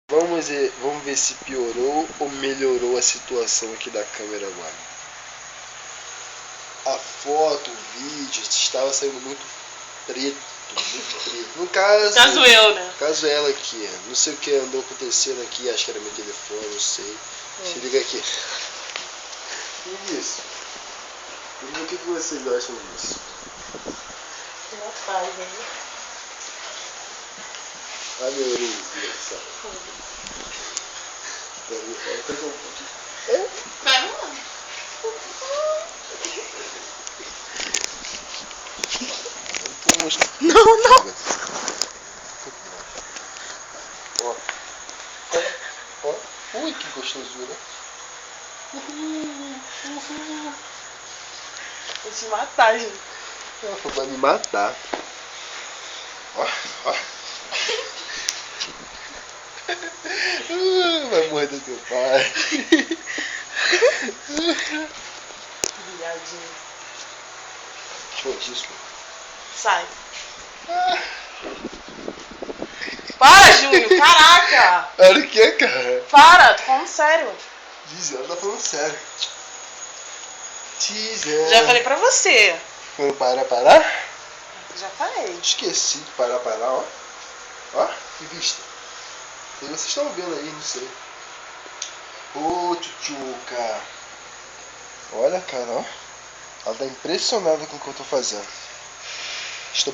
Vamos ver se piorou ou melhorou a situação aqui da câmera agora. A foto, o vídeo estava saindo muito preto, muito preto. No caso eu, né? No caso ela aqui, não sei o que andou acontecendo aqui, acho que era meu telefone, não sei. Se liga aqui. E isso? E o que vocês acham disso? Meu pai, hein? Olha meu orelha, desgraçado. Pega um pouquinho. Vai lá. Não. Ó. Ui, que gostosura. Vou te matar, gente. Ela vai me matar. Ó. Vai morder teu pai. Viadinho. Show disso. Sai. Para, Júnior. Caraca. Olha o que, cara? Para, tô falando sério. Diz, ela tá falando sério. Teaser. Já falei pra você. Quando parar? Já falei. Esqueci de parar, ó. Ó, que vista. E vocês estão vendo aí, não sei. Ô, tchutchuca. Olha, cara, ó. Ela tá impressionada com o que eu tô fazendo. Estou